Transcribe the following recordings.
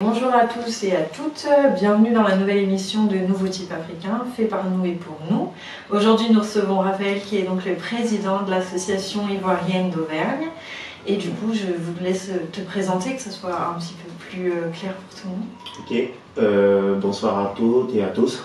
bonjour à tous et à toutes, bienvenue dans la nouvelle émission de Nouveau Type Africain, fait par nous et pour nous. Aujourd'hui nous recevons Raphaël qui est donc le président de l'association ivoirienne d'Auvergne. Et du coup je vous laisse te présenter, que ce soit un petit peu plus clair pour tout le monde. Ok, bonsoir à toutes et à tous.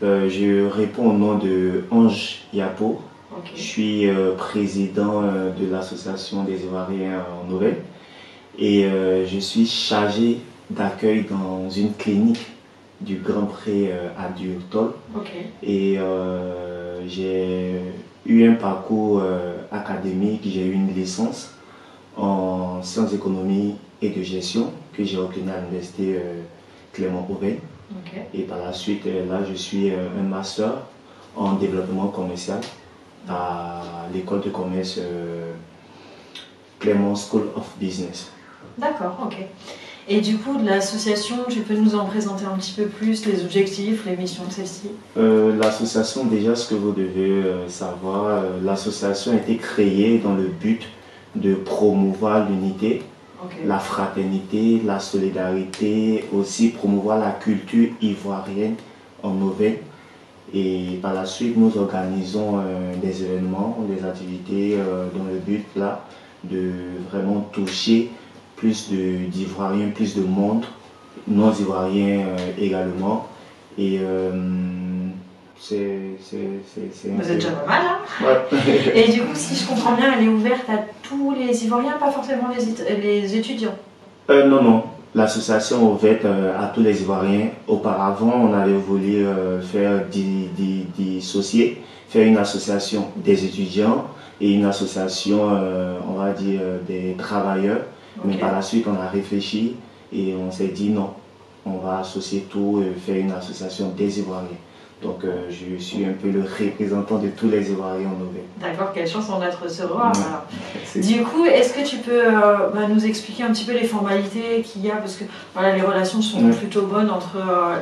Je réponds au nom de Ange Yapo. Okay. Je suis président de l'association des Ivoiriens en Auvergne. Et je suis chargé d'accueil dans une clinique du Grand Pré à Duotol. Okay. Et j'ai eu un parcours académique, j'ai eu une licence en sciences économie et de gestion que j'ai obtenue à l'université Clermont-Auvergne. Okay. Et par la suite, là, je suis un master en développement commercial à l'école de commerce Clermont School of Business. D'accord, ok. Et du coup, de l'association, tu peux nous en présenter un petit peu plus, les objectifs, les missions de celle-ci? L'association, déjà, ce que vous devez savoir, l'association a été créée dans le but de promouvoir l'unité, okay, la fraternité, la solidarité, aussi promouvoir la culture ivoirienne en Auvergne. Et par la suite, nous organisons des événements, des activités dans le but là de vraiment toucher plus d'Ivoiriens, plus de monde, non-Ivoiriens également. Et c'est vous êtes déjà pas mal, hein? Ouais. Et du coup, si je comprends bien, elle est ouverte à tous les Ivoiriens, pas forcément les étudiants? Non. L'association est ouverte à tous les Ivoiriens. Auparavant, on avait voulu faire dissocier, faire une association des étudiants et une association, on va dire, des travailleurs. Okay. Mais par la suite, on a réfléchi et on s'est dit non, on va associer tout et faire une association des Ivoiriens. Donc je suis un peu le représentant de tous les Ivoiriens en Auvergne. D'accord, quelle chance on a de te recevoir. Du coup, est-ce que tu peux nous expliquer un petit peu les formalités qu'il y a, parce que voilà, les relations sont plutôt bonnes entre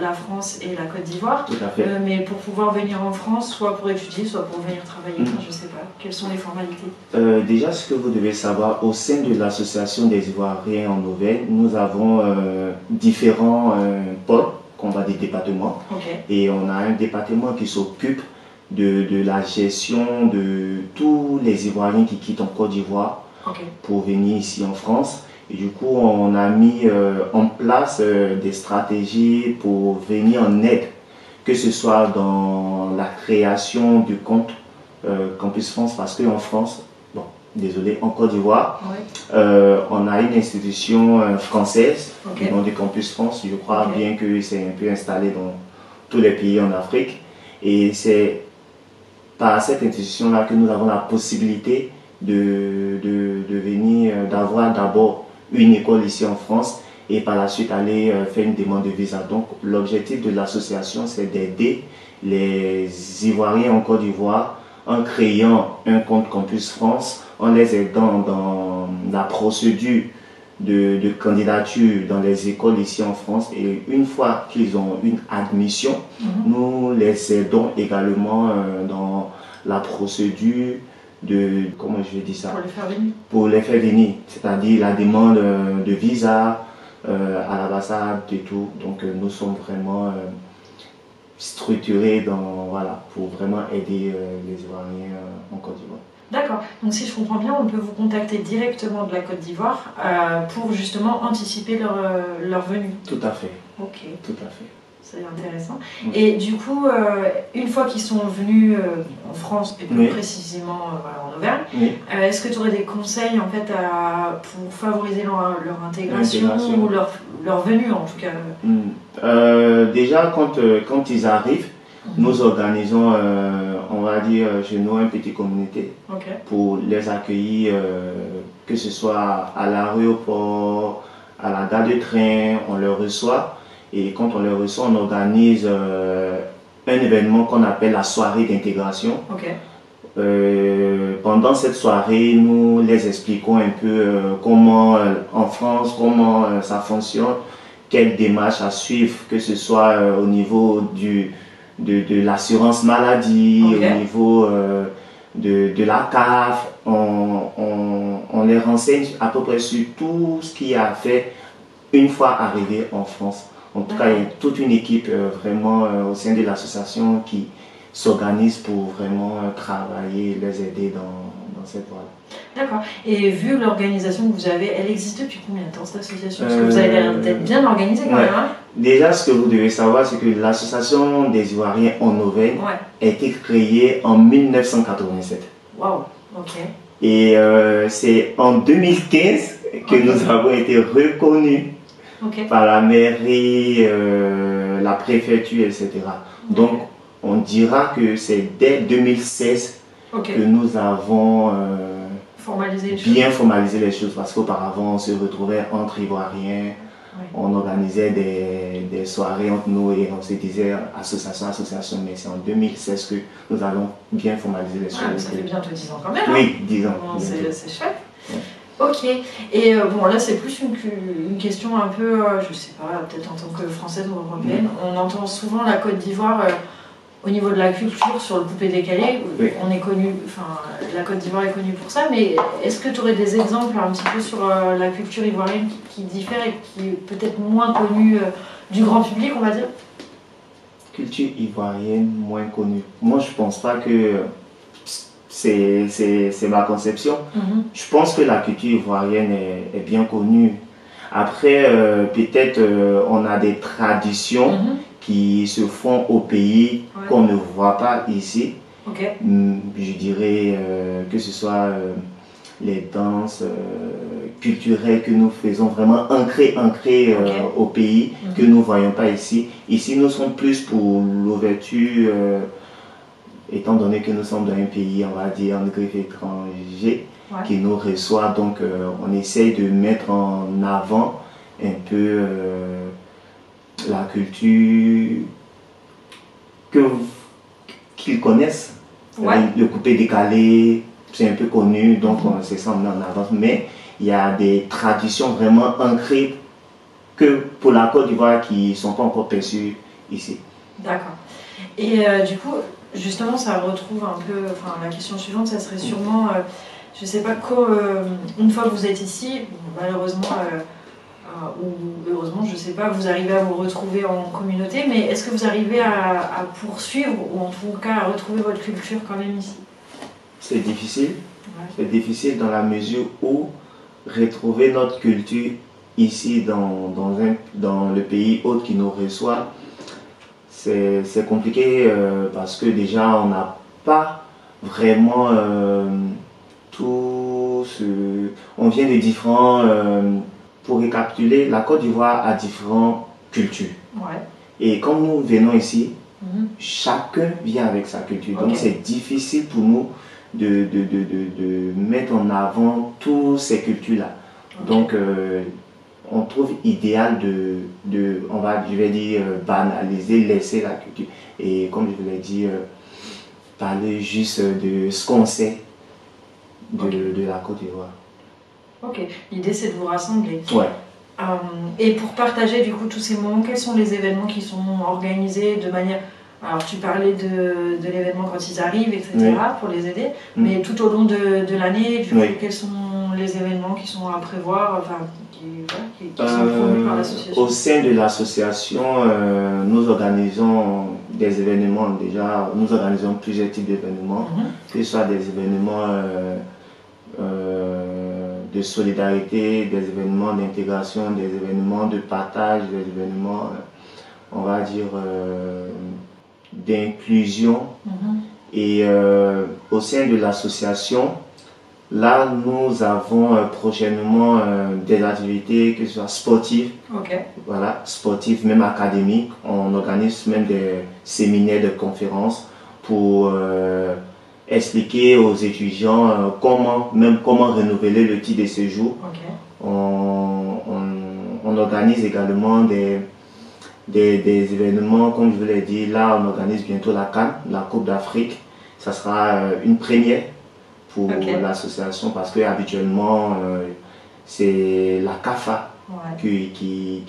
la France et la Côte d'Ivoire. Tout à fait. Mais pour pouvoir venir en France, soit pour étudier, soit pour venir travailler, je ne sais pas, quelles sont les formalités? Déjà, ce que vous devez savoir, au sein de l'association des Ivoiriens en Auvergne, nous avons différents pôles, qu'on va des départements. Okay. Et on a un département qui s'occupe de la gestion de tous les Ivoiriens qui quittent en Côte d'Ivoire pour venir ici en France. Et du coup, on a mis en place des stratégies pour venir en aide, que ce soit dans la création du compte Campus France, parce qu'en France, désolé, en Côte d'Ivoire, on a une institution française, du nom du Campus France, je crois, bien que c'est un peu installé dans tous les pays en Afrique. Et c'est par cette institution-là que nous avons la possibilité de venir, d'avoir d'abord une école ici en France et par la suite aller faire une demande de visa. Donc l'objectif de l'association, c'est d'aider les Ivoiriens en Côte d'Ivoire en créant un compte Campus France, en les aidant dans la procédure de candidature dans les écoles ici en France. Et une fois qu'ils ont une admission, nous les aidons également dans la procédure de, comment je vais dire ça? Pour les faire venir. Pour les faire venir, c'est-à-dire la demande de visa à l'ambassade et tout. Donc nous sommes vraiment structurés voilà, pour vraiment aider les Ivoiriens en Côte d'Ivoire. D'accord, donc si je comprends bien, on peut vous contacter directement de la Côte d'Ivoire pour justement anticiper leur venue. Tout à fait. Ok. Tout à fait. C'est intéressant. Et du coup, une fois qu'ils sont venus en France, et plus précisément en Auvergne, est-ce que tu aurais des conseils en fait pour favoriser leur intégration ou leur venue en tout cas? Déjà, quand ils arrivent, nous organisons, on va dire, chez nous, une petite communauté pour les accueillir, que ce soit à l'aéroport, à la gare de train, on les reçoit. Et quand on les reçoit, on organise un événement qu'on appelle la soirée d'intégration. Pendant cette soirée, nous les expliquons un peu comment en France, comment ça fonctionne, quelles démarches à suivre, que ce soit au niveau de l'assurance maladie, au niveau de la CAF. On les renseigne à peu près sur tout ce qui a fait une fois arrivé en France. En tout cas, il y a toute une équipe vraiment au sein de l'association qui s'organise pour vraiment travailler, les aider dans cette voie. D'accord. Et vu l'organisation que vous avez, elle existe depuis combien de temps cette association? Parce que vous avez l'air d'être bien organisé quand même. Hein. Déjà, ce que vous devez savoir, c'est que l'association des Ivoiriens en Auvergne a été créée en 1987. Waouh, ok. Et c'est en 2015 que nous avons été reconnus par la mairie, la préfecture, etc. Donc, on dira que c'est dès 2016 que nous avons bien formalisé les choses, parce qu'auparavant on se retrouvait entre Ivoiriens, on organisait des soirées entre nous et on se disait association, mais c'est en 2016 que nous avons bien formalisé les choses. Ça fait bientôt 10 ans quand même. Oui, 10 ans. C'est chouette. Ok, et bon là c'est plus une question un peu, je sais pas, peut-être en tant que française ou européenne, on entend souvent la Côte d'Ivoire au niveau de la culture sur le coupé décalé, on est connu, enfin la Côte d'Ivoire est connue pour ça, mais est-ce que tu aurais des exemples un petit peu sur la culture ivoirienne qui diffère et qui est peut-être moins connue du grand public, on va dire? Culture ivoirienne moins connue. Moi je pense pas que c'est ma conception. Je pense que la culture ivoirienne est bien connue. Après, peut-être on a des traditions qui se font au pays qu'on ne voit pas ici. Je dirais que ce soit les danses culturelles que nous faisons vraiment ancrées au pays, que nous ne voyons pas ici. Ici, nous sommes plus pour l'ouverture, étant donné que nous sommes dans un pays, on va dire, en griffe étranger, qui nous reçoit. Donc, on essaye de mettre en avant un peu la culture qu'ils connaissent. Le coupé décalé, c'est un peu connu, donc c'est ça, on met en avant. Mais il y a des traditions vraiment ancrées que pour la Côte d'Ivoire qui ne sont pas encore perçues ici. D'accord. Et du coup, justement, ça retrouve un peu, enfin la question suivante, ça serait sûrement, je ne sais pas, une fois que vous êtes ici, malheureusement, ou heureusement, je ne sais pas, vous arrivez à vous retrouver en communauté, mais est-ce que vous arrivez à poursuivre, ou en tout cas à retrouver votre culture quand même ici? C'est difficile. C'est difficile dans la mesure où retrouver notre culture ici dans le pays autre qui nous reçoit, c'est compliqué parce que déjà on n'a pas vraiment tout ce... On vient de différents... pour récapituler, la Côte d'Ivoire a différentes cultures. Et quand nous venons ici, chacun vient avec sa culture. Donc c'est difficile pour nous de mettre en avant toutes ces cultures-là. Donc on trouve idéal je vais dire, banaliser, laisser la culture. Et comme je vous l'ai dit, parler juste de ce qu'on sait de la Côte d'Ivoire. Ok, l'idée c'est de vous rassembler. Et pour partager du coup tous ces moments, quels sont les événements qui sont organisés de manière... Alors tu parlais de l'événement quand ils arrivent, etc. pour les aider, mais tout au long de l'année, du coup, quels sont les événements qui sont à prévoir, enfin, qui sont promus par l'association? Au sein de l'association, nous organisons des événements déjà, nous organisons plusieurs types d'événements, que ce soit des événements de solidarité, des événements d'intégration, des événements de partage, des événements, on va dire, d'inclusion. Et au sein de l'association, là, nous avons prochainement des activités, que ce soit sportives, voilà, sportives, même académiques. On organise même des séminaires, des conférences pour expliquer aux étudiants comment renouveler le titre de séjour. On organise également des événements, comme je vous l'ai dit. Là, on organise bientôt la CAN, la Coupe d'Afrique. Ça sera une première pour l'association parce que habituellement c'est la CAFA qui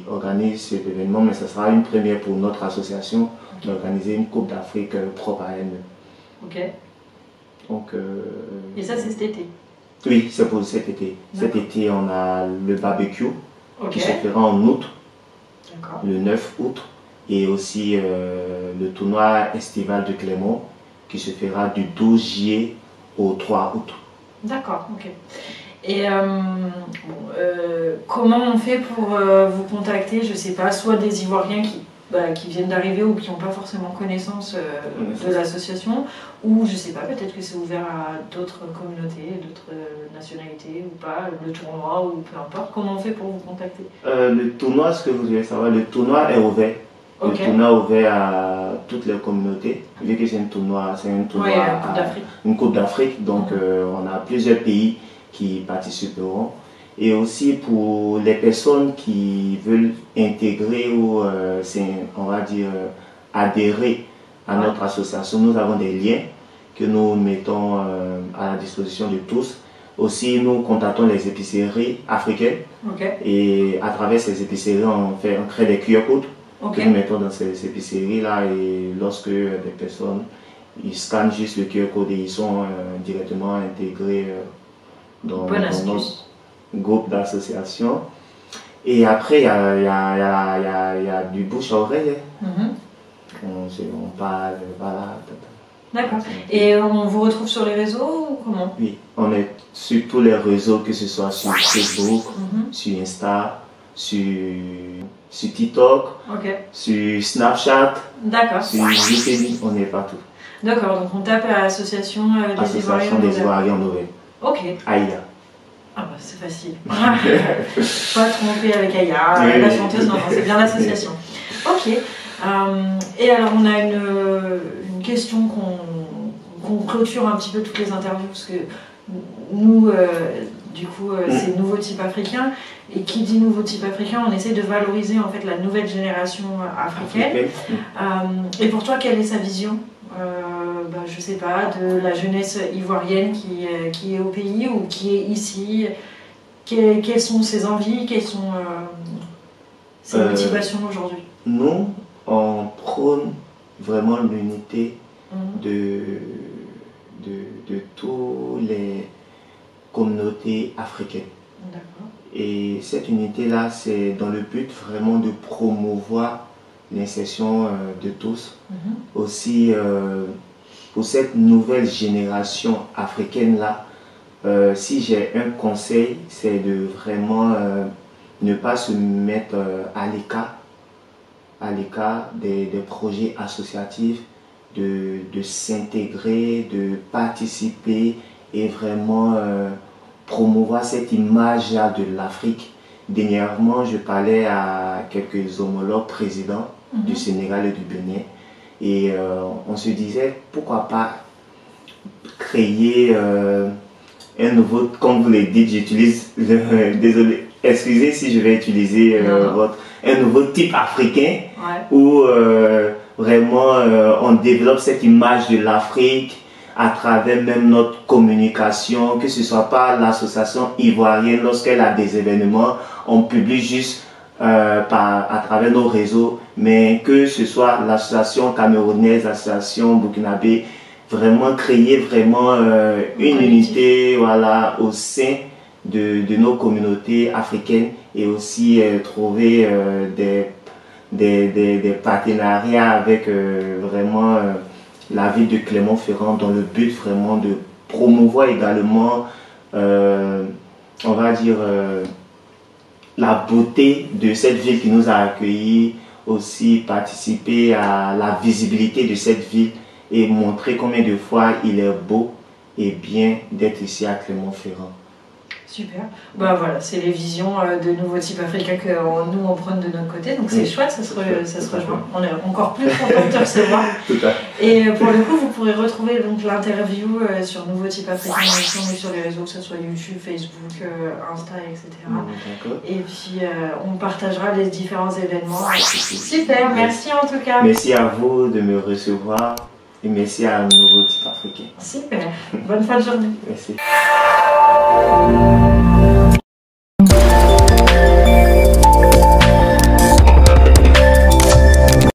organise cet événement, mais ça sera une première pour notre association d'organiser une Coupe d'Afrique propre à elle. Donc, et ça c'est cet été? Oui, c'est pour cet été. Cet été on a le barbecue qui se fera en août, le 9 août, et aussi le tournoi estival de Clermont qui se fera du 12 juillet au 3 août. D'accord, ok. Et comment on fait pour vous contacter? Je sais pas, soit des Ivoiriens qui viennent d'arriver ou qui n'ont pas forcément connaissance de l'association, ou je sais pas, peut-être que c'est ouvert à d'autres communautés, d'autres nationalités ou pas, le tournoi ou peu importe. Comment on fait pour vous contacter? Le tournoi, ce que vous devez savoir, le tournoi est ouvert. Le tournoi est ouvert à toutes les communautés, vu que c'est un tournoi, une Coupe d'Afrique, donc on a plusieurs pays qui participeront. Et aussi pour les personnes qui veulent intégrer ou, on va dire, adhérer à notre association, nous avons des liens que nous mettons à la disposition de tous. Aussi, nous contactons les épiceries africaines et à travers ces épiceries, on crée des QR codes que nous mettons dans ces épiceries-là, et lorsque des personnes ils scannent juste le QR code et ils sont directement intégrés dans notre groupe d'association. Et après, il y a du bouche à oreille. On parle, voilà. D'accord. Et on vous retrouve sur les réseaux ou comment? Oui, on est sur tous les réseaux, que ce soit sur Facebook, sur Insta, sur TikTok, sur Snapchat, sur LinkedIn, on est partout. D'accord, donc on tape à l'association des Ivoiriens en Auvergne. Ok. Aïda. Ah bah c'est facile. Pas tromper avec Aïda, la chanteuse, non, c'est bien l'association. Ok. Et alors on a une question qu'on clôture un petit peu toutes les interviews, parce que nous, du coup, c'est nouveau type africain, et qui dit nouveau type africain, on essaie de valoriser en fait la nouvelle génération africaine. Et pour toi, quelle est sa vision? Je sais pas, de la jeunesse ivoirienne qui est au pays ou qui est ici? Quelles sont ses envies, quelles sont ses motivations aujourd'hui? Nous, on prône vraiment l'unité de toutes les communautés africaines. Et cette unité-là, c'est dans le but vraiment de promouvoir l'insertion de tous. Aussi, pour cette nouvelle génération africaine-là, si j'ai un conseil, c'est de vraiment ne pas se mettre à l'écart des projets associatifs, de s'intégrer, de participer et vraiment promouvoir cette image-là de l'Afrique. Dernièrement, je parlais à quelques homologues présidents du Sénégal et du Bénin, et on se disait pourquoi pas créer un nouveau, comme vous l'avez dit, j'utilise, désolé, excusez si je vais utiliser un nouveau type africain où vraiment on développe cette image de l'Afrique à travers même notre communication, que ce soit pas l'association ivoirienne, lorsqu'elle a des événements, on publie juste à travers nos réseaux, mais que ce soit l'association camerounaise, l'association burkinabé, vraiment créer vraiment une unité, voilà, au sein de nos communautés africaines, et aussi trouver des partenariats avec vraiment la ville de Clermont-Ferrand, dans le but vraiment de promouvoir également, on va dire, la beauté de cette ville qui nous a accueillis, aussi participer à la visibilité de cette ville et montrer combien de fois il est beau et bien d'être ici à Clermont-Ferrand. Super. Bah voilà, c'est les visions de nouveaux types africains que nous on prône de notre côté, donc c'est chouette, ça se rejoint. On est encore plus content de te recevoir. Et pour le coup, vous pourrez retrouver l'interview sur Nouveau Type Africain sur les réseaux, que ce soit YouTube, Facebook, Insta, etc. Et puis on partagera les différents événements. Super, merci en tout cas. Merci à vous de me recevoir. Et merci à Nouveau Type Africain. Super. Bonne fin de journée. Merci.